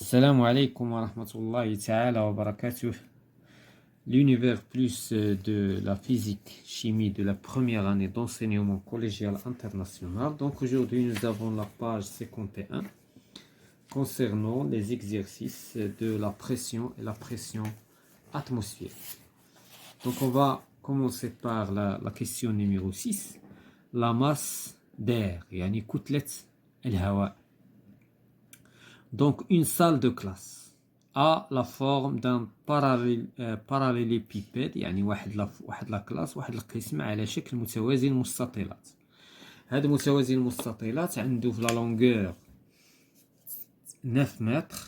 Salam alaikum wa rahmatullahi ta'ala wa barakatuh. L'univers plus de la physique, chimie de la première année d'enseignement collégial international. Donc aujourd'hui nous avons la page 51 concernant les exercices de la pression et la pression atmosphérique. Donc on va commencer par la question numéro 6. La masse d'air, yani كتلة الهواء. Donc une salle de classe a la forme d'un parallélépipède, يعني واحد لا كلاس واحد القسم على شكل متوازي المستطيلات. هاد متوازي المستطيلات عنده في لا لونغور 9 متر،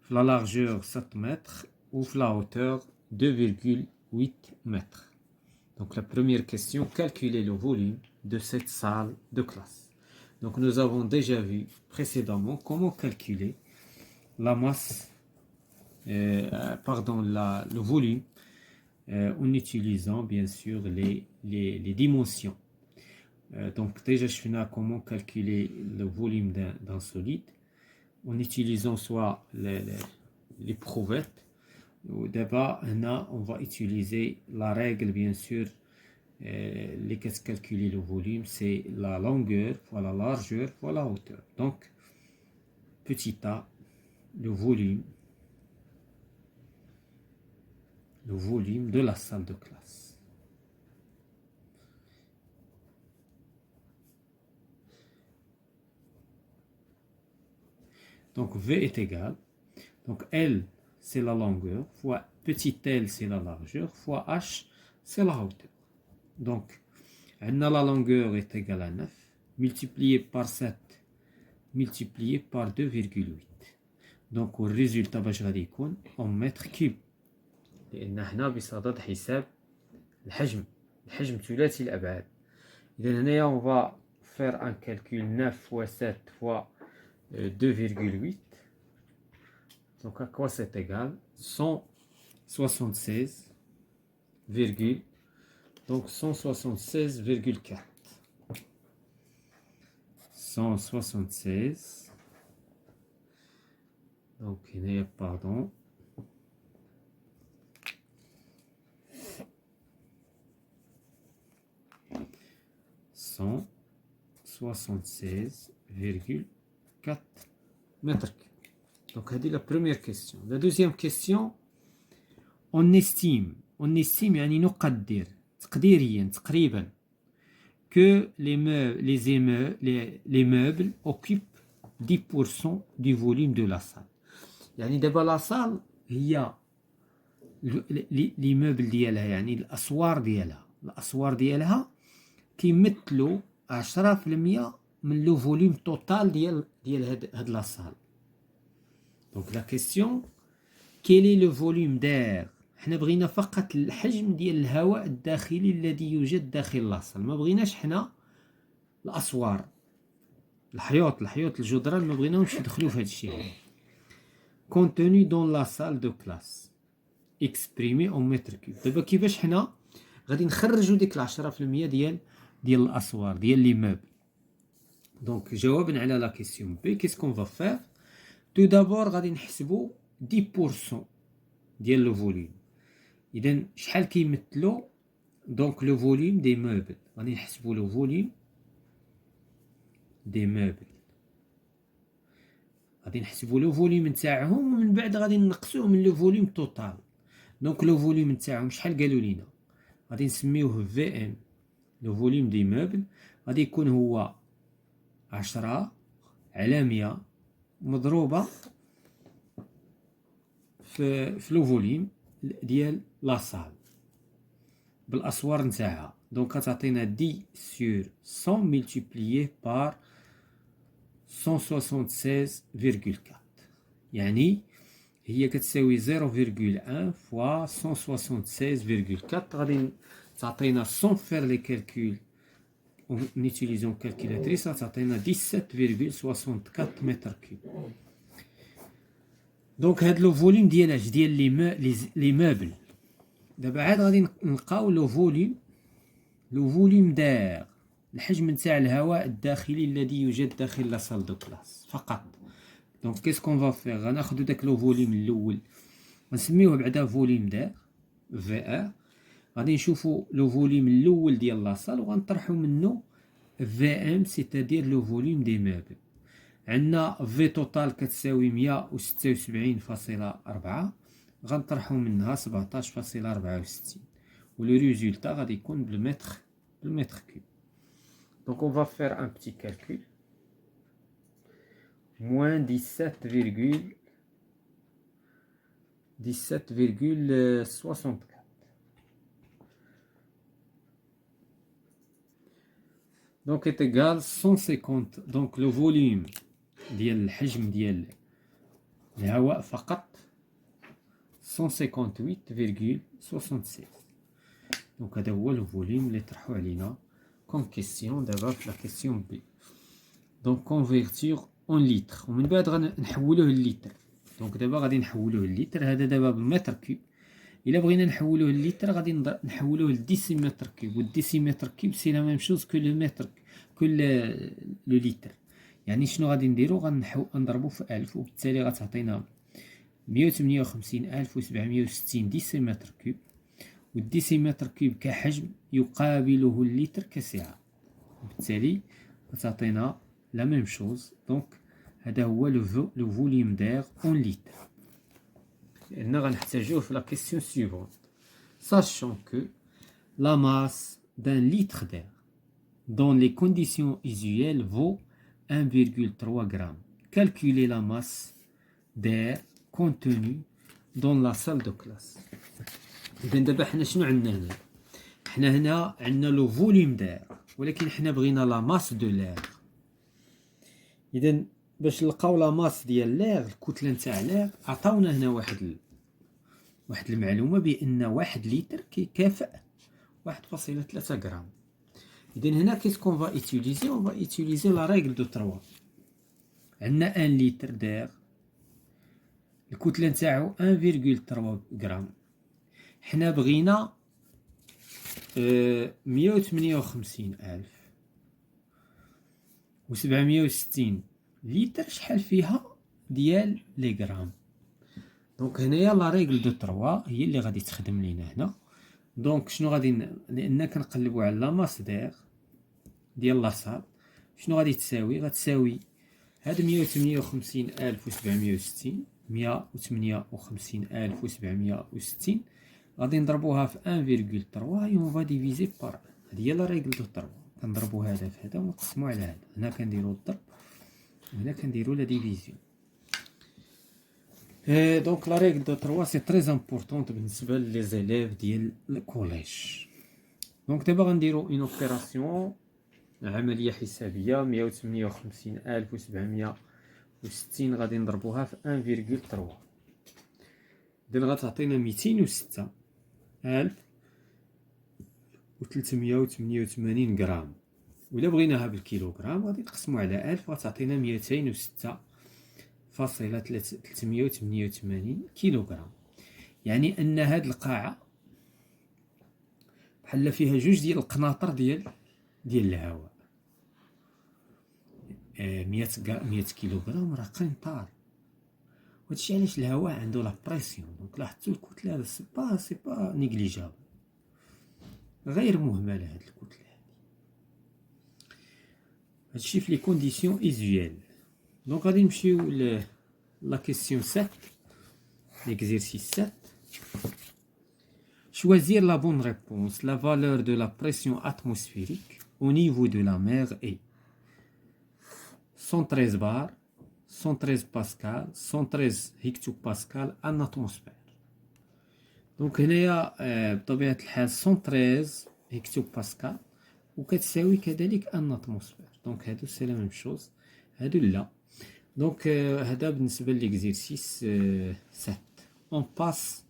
في لا لارجور 7 متر وفي لا hauteur 2,8 mètres. Donc la première question, calculer le volume de cette salle de classe. Donc nous avons déjà vu précédemment comment calculer la masse, le volume en utilisant bien sûr les dimensions. Donc déjà je finis comment calculer le volume d'un solide en utilisant soit les prouvettes ou d'abord on va utiliser la règle bien sûr. Les qu'est-ce calculer le volume, c'est la longueur fois la largeur fois la hauteur. Donc petit a, le volume de la salle de classe. Donc V est égal, donc L c'est la longueur fois petit l c'est la largeur fois H c'est la hauteur. Donc la longueur est égale à 9 multiplié par 7 multiplié par 2,8. donc le résultat باش غادي يكون en mètre cube لان هنا بصدد حساب الحجم ثلاثي الابعاد. اذا هنايا on va faire un calcul 9 fois 7 fois 2,8. donc à quoi c'est égal 176, donc 176,4. 176. Donc il y a pardon. Cent 76,4 mètres cubes. Donc c'est la première question. La deuxième question, on estime يعني نقدر تقديريا تقريبا que les meubles occupent 10% du volume de la salle. يعني دابا لا صال هي لي مeubles ديالها يعني الاسوار ديالها كيمثلوا 10% من لو فوليوم توتال ديال هاد لا صال. دونك لا كيسيون quel est le volume d'air. حنا بغينا فقط الحجم ديال الهواء الداخلي الذي يوجد داخل لاصال، ما بغيناش حنا الاسوار الحيوط الجدران، ما بغيناهمش يدخلوا في هذا الشيء. contenu dans la salle de classe exprimé en mètres cubes. دابا كيفاش حنا غادي نخرجوا ديك 10% ديال الاسوار ديال لي موبل. دونك جوابا على لا كيسيون بي كيسكون فا فير تو دابور غادي نحسبوا 10% ديال لو فوليوم. اذا شحال كيمثلوا دونك لو فوليوم دي موبل. غادي نحسبوا لو فوليوم دي موبل، غادي نحسبوا لو فوليوم نتاعهم ومن بعد غادي نقصوه من لو فوليوم توتال. دونك لو فوليوم نتاعهم شحال قالوا لينا غادي نسميوه في ام لو فوليوم دي موبل، غادي يكون هو 10 على 100 مضروبه في لو فوليوم ديال لا صال بالاسوار نتاعها. دونك كتعطينا 10 sur 100 multiplié par 176,4 يعني هي كتساوي 0,1 fois 176,4. غادي تعطينا sans faire les calculs en utilisant calculatrice تعطينا 17,64 متر كيوب. دونك هاد لو فوليوم ديال لي موبل. دابا عاد غادي نلقاو لو فوليوم داير الحجم نتاع الهواء الداخلي الذي يوجد داخل لا سال دو كلاس فقط. دونك كيس كون فا فيغ، غناخدو داك لو فوليوم الاول غنسميوه بعدا فوليوم داغ في ار. غادي نشوفو لو فوليوم الاول ديال لاصال وغنطرحو منه في ام سيتادير لو فوليوم دي موبل. عندنا في توتال كتساوي 176.4، غنطرحو منها 17.64 ولو ريزولتا غادي يكون بالمتر كوب. دونك اون فا فير ان بتي كالكول. moins 17,64. Donc est égal 150. Donc le volume ديال الحجم ديال الهواء فقط 158,76. دونك هذا هو لو فوليوم اللي طرحوا علينا كوم كيسيون دابا في لا كيسيون بي. دونك كونفيرتير اون لتر ومن بعد غنحولوه للتر. دونك دابا غادي نحولوه للتر. هذا دابا بالمتر كوب. الا بغينا نحولوه للتر غادي نحولوه للديسيمتر كوب، والديسيمتر كوب سي لا ميم شوز كو لو متر كو لو لتر. يعني شنو غادي نديرو؟ غنضربو في 1000 وبالتالي غتعطينا 158,760 ديسيمتر كوب، والديسيمتر كوب كحجم يقابله اللتر كسعة، وبالتالي غتعطينا لا ميم شوز. دونك هذا هو لو فوليوم داغ اون لتر، لأن غنحتاجوه في لا كيسيون سيفونت. sachant que la masse d'un litre d'air dans les conditions usuelles vaut 1,3 g. Calculez la masse d'air contenue dans la salle de classe. إذا دابا حنا شنو عندنا هنا؟ حنا هنا عندنا لو فوليوم داير، ولكن حنا بغينا لا ماس دو لير. إذا باش نلقاو لا ماس ديال لير، الكتلة نتاع لير، عطاونا هنا واحد المعلومة بأن 1 لتر كيكافئ 1.3 غرام. إذا هنا كيس كون فا إتيليزي؟ أون فا إتيليزي لا ريغل دو 3. عندنا 1 لتر داير الكتلة نتاعو 1,3 غرام. حنا بغينا 158,760 لتر، شحال فيها ديال لي غرام. دونك هنايا لا ريغل دو 3 هي اللي غادي تخدم لينا هنا. دونك شنو غادي لان كنقلبوا على لا ماس دير ديال لاصال، شنو غادي تساوي؟ غتساوي هاد 158,760 158,760 غادي نضربوها في 1,3 اي اون فا ديفيزي بار. هادي هي لا ريغل دو 3. كنضربو هذا في هذا ونقسمو على هذا. هنا كنديرو الضرب وهنا كنديرو لا ديفيزيون. دونك لا ريغل دو 3 سي تري امبورطونط بالنسبه لي زيليف ديال الكوليج. دونك دابا غنديرو اون اوبيراسيون، عمليه حسابيه. 158,760 غادي نضربوها في 1,3. إذن غتعطينا 206,388 غرام. وإلا بغيناها بالكيلوغرام غادي نقسمو على 1000 غتعطينا 206.388 كيلوغرام. يعني أن هاد القاعة بحال فيها جوج ديال القناطر ديال الهواء. 100 كيلوغرام راه قنطار. وهادشي علاش الهواء عنده لا بريسيون. دونك لاحظتوا الكتله هذا سي با نيغليجابل، غير مهمله هاد الكتله هادي. هادشي في لي كونديسيون ايزويل. دونك غادي نمشيو لا كيسيون 7، l'exercice 7. Choisir la bonne réponse. La valeur de la pression atmosphérique au niveau de la mer est 113 bar, 113 pascal, 113 hectopascal en atmosphère. دونك هنايا بطبيعة الحال 113 هكتوباسكال وكتساوي كذلك ان اتموسفير. دونك هادو سي لا ميم شوز، هادو لا. دونك هذا بالنسبة ليكزيرسيس 7. اون باس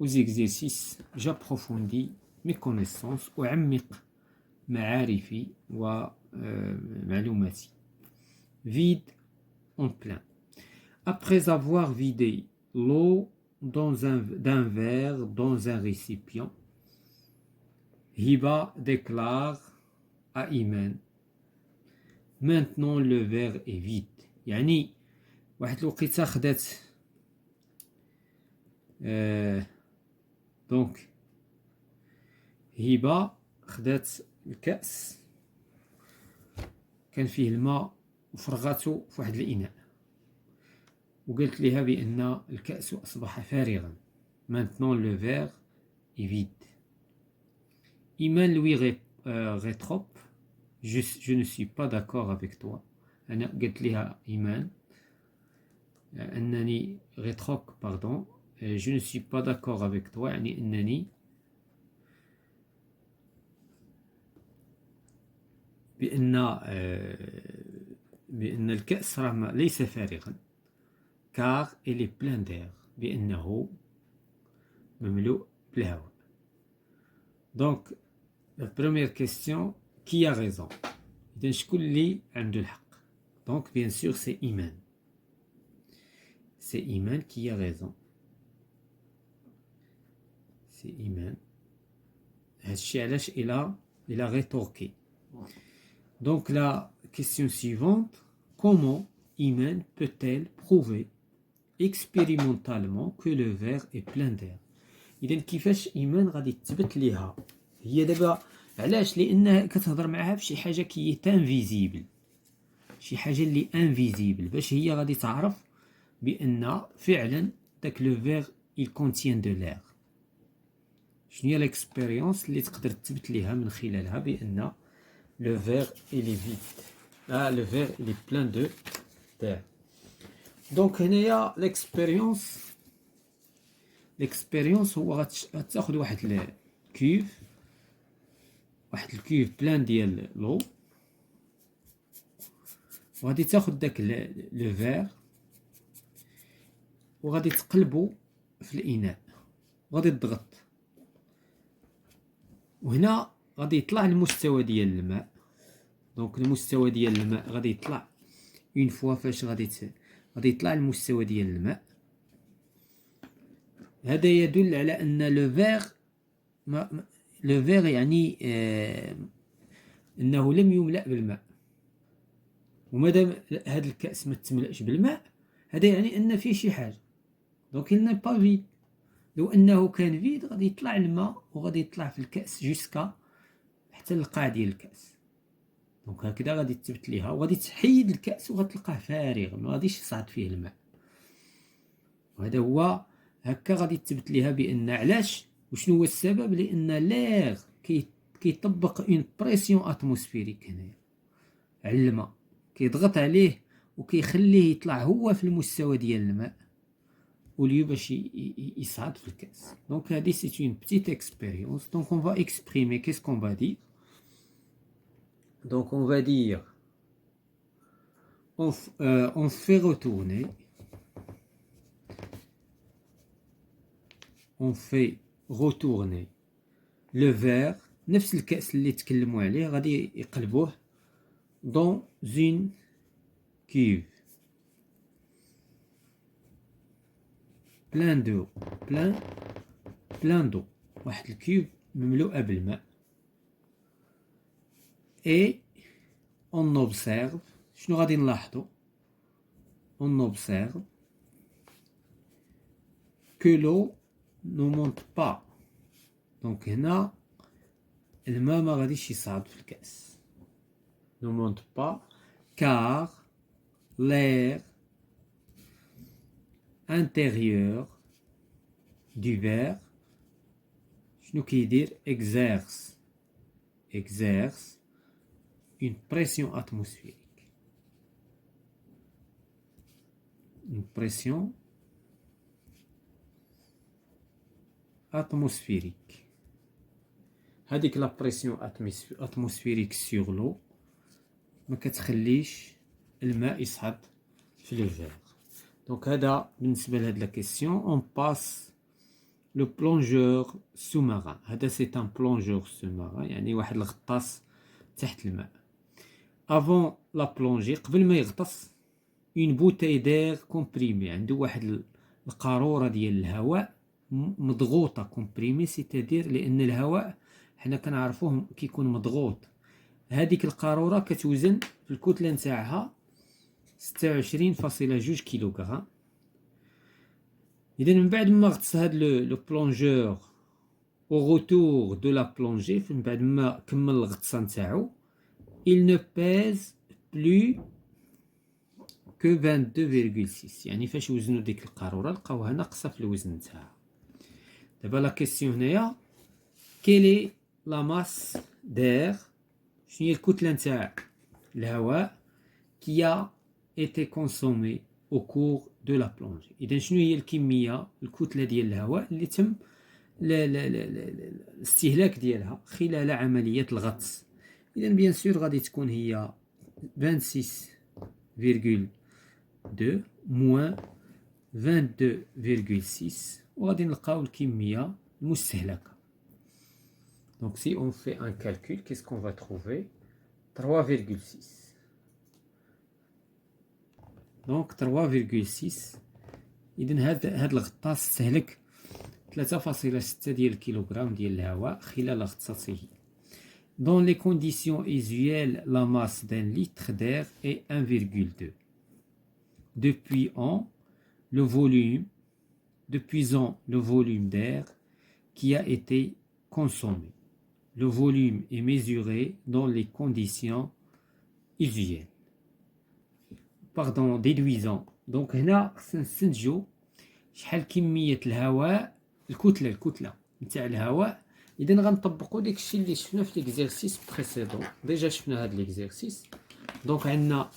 aux exercices. J'approfondis mes connaissances وأعمق معارفي ومعلوماتي. Vide en plein. Après avoir vidé l'eau d'un verre dans un récipient, Hiba déclare à Iman: maintenant le verre est vide. يعني واحد الوقيته خدات دونك هبة خدات الكأس كان فيه الماء وفرغاتو في واحد الإناء وقالت لها بأن الكأس أصبح فارغا. Maintenant le verre est vide. Iman lui rétorque je ne suis pas d'accord avec toi. أنا قالت لها إيمان أنني rétorque pardon je ne suis pas d'accord avec toi يعني أنني بأن الكأس راه ليس فارغا car il est plein d'air بأنه مملوء بالهواء. Donc la première question qui a raison إذن شكون اللي عنده الحق. Donc bien sûr c'est Iman. C'est Iman qui a raison. C'est Iman. هادشي علاش il a rétorqué. Donc la question suivante, comment Iman peut-elle prouver expérimentalement que le verre est plein d'air. إذن كيفاش إيمان غادي تثبت ليها هي دابا علاش لأنها كتهضر معها في شي حاجة كي تانفيزيبل شي حاجة اللي انفيزيبل باش هي غادي تعرف بأن فعلا داك لو فيغ il contient de l'air. شنو هي ليكسبيريونس اللي تقدر تثبت ليها من خلالها بأن le verre il est vide. Ah, le verre il est plein de d'air. Donc هنايا l'expérience هو غتاخد واحد الكيوف بلان ديال لو وغادي تاخد داك لو فير وغادي تقلبو في الاناء وغادي تضغط وهنا غادي يطلع المستوى ديال الماء. دونك المستوى ديال الماء غادي يطلع اون فوا فاش غادي يطلع المستوى ديال الماء. هذا يدل على ان لو فيغ يعني انه لم يملأ بالماء ومادام هذا الكأس ما تملأش بالماء هذا يعني ان فيه شي حاجه. دونك il n'est pas vide. لو انه كان فيد غادي يطلع الماء وغادي يطلع في الكأس جوسكا حتى القاع ديال الكأس. دونك هكذا غادي تثبت ليها وغادي تحيد الكأس وغتلقاه فارغ ما غاديش يصعد فيه الماء. وهذا هو هكا غادي تثبت ليها بان علاش وشنو هو السبب لان لير كيطبق اون بريسيون اتموسفيريك هنايا على الماء كيضغط عليه وكيخليه يطلع هو في المستوى ديال الماء وليو باش يصعد في الكأس. دونك هذه سي اون بتيت اكسبيريونس. دونك اون فا اكسبريمي كيس كون فا دير. دونك اون فا دير on fait retourner le verre نفس الكأس اللي تكلموا عليه غادي يقلبوه dans une cuve plein d'eau واحد الكيوب مملوءة بالماء. et on observe شنو غادي نلاحظوا on observe que l'eau ne monte pas. دونك هنا الماء ما غاديش يصعد في الكأس ne monte pas car l'air intérieur du verre شنو كيدير exerce une pression atmosphérique. Une pression atmosphérique. هذيك لا بريسيون اتموسفيريك سور لو ما كتخليش الماء يصعد في لو فير. دونك هذا بالنسبه لهاد لا كيسيون. اون باس لو بلونجور سو-مارين. هذا سي ان بلونجور سو-مارين يعني واحد الغطاس تحت الماء. افون لا بلونجي قبل ما يغطس اون بوتاي دير كومبريمي عنده واحد القاروره ديال الهواء مضغوطه كومبريمي سيتادير لان الهواء حنا كنعرفوه كيكون مضغوط. هذيك القاروره كتوزن في الكتله نتاعها 26,2 كيلوغرام. إذا من بعد ما غطس هاد لو بلونجور au retour de la plongée، من بعد ما كمل الغطسة نتاعو، il ne pèse plus que 22,6. يعني فاش وزنوا ديك القارورة لقاوها ناقصة في الوزن نتاعها. دابا لا كيسيون هنايا quelle est la masse d'air، شنو هي الكتلة نتاع الهواء qui a été consommée au cours de la plongée. إذا شنو هي الكمية الكتلة ديال الهواء اللي تم الاستهلاك ديالها خلال عملية الغطس. إذا بيان سور غادي تكون هي 26,2 moins 22,6 وغادي نلقاو الكمية المستهلكة. Donc si on fait un calcul, qu'est-ce qu'on va trouver? 3,6. Donc 3,6. إذا هاد الغطاس استهلك 3,6 ديال الكيلوغرام ديال الهواء خلال غطسته. Dans les conditions usuelles, la masse d'un litre d'air est 1,2. Depuisant le volume d'air qui a été consommé. Le volume est mesuré dans les conditions usuelles. Pardon, déduisant. Donc هنا خصنا نستنتجو شحال كمية الهواء الكتلة نتاع الهواء. إذا غنطبقو داكشي اللي شفنا في ليكزيرسيس بريسيدون. ديجا شفنا هاد ليكزيرسيس. دونك عندنا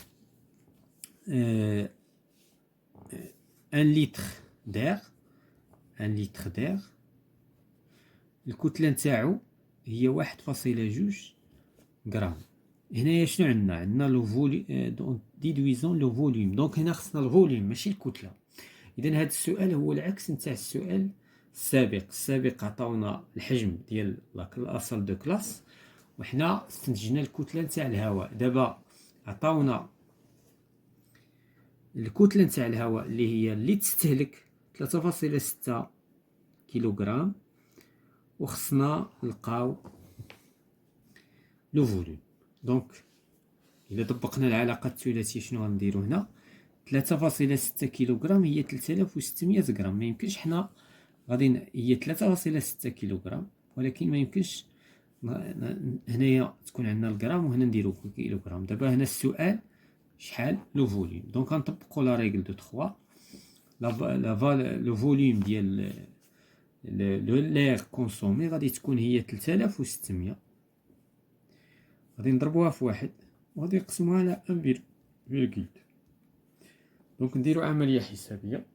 ان لتر دير الكتلة نتاعو هي 1.2 غرام. هنايا شنو عندنا لو فوليوم ديدويزون لو فوليوم. دونك هنا خصنا الفوليوم ماشي الكتلة. إذا هاد السؤال هو العكس نتاع السؤال السابق عطاونا الحجم ديال لاصال دو كلاس وحنا استنتجنا الكتلة نتاع الهواء. دابا عطاونا الكتلة نتاع الهواء اللي تستهلك 3.6 كيلوغرام وخصنا نلقاو لو فوليوم. دونك إلا طبقنا العلاقة الثلاثية شنو غنديرو هنا؟ 3.6 كيلوغرام هي 3600 غرام. ما يمكنش حنا غادي هي 3.6 كيلوغرام ولكن ما يمكنش هنايا تكون عندنا الغرام وهنا نديرو كيلوغرام. دابا هنا السؤال شحال لو فوليوم. دونك غنطبقوا لا ريغل دو 3. لو فوليوم ديال لير كونسومي غادي تكون هي 3600. غادي نضربوها في 1 وغادي نقسموها على 1,2. دونك نديرو عملية حسابية.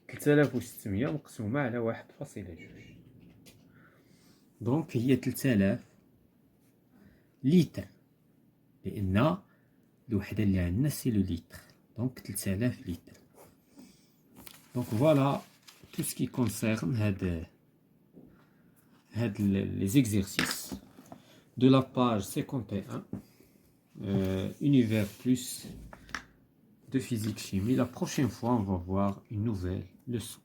3600 مقسومة على 1.2. دونك هي 3000 لتر لأن الوحدة اللي عندنا سي لو لتر. دونك 3000 لتر. دونك فوالا tout ce qui concerne les exercices de la page 51 univers plus de physique chimie. La prochaine fois on va voir une nouvelle leçon.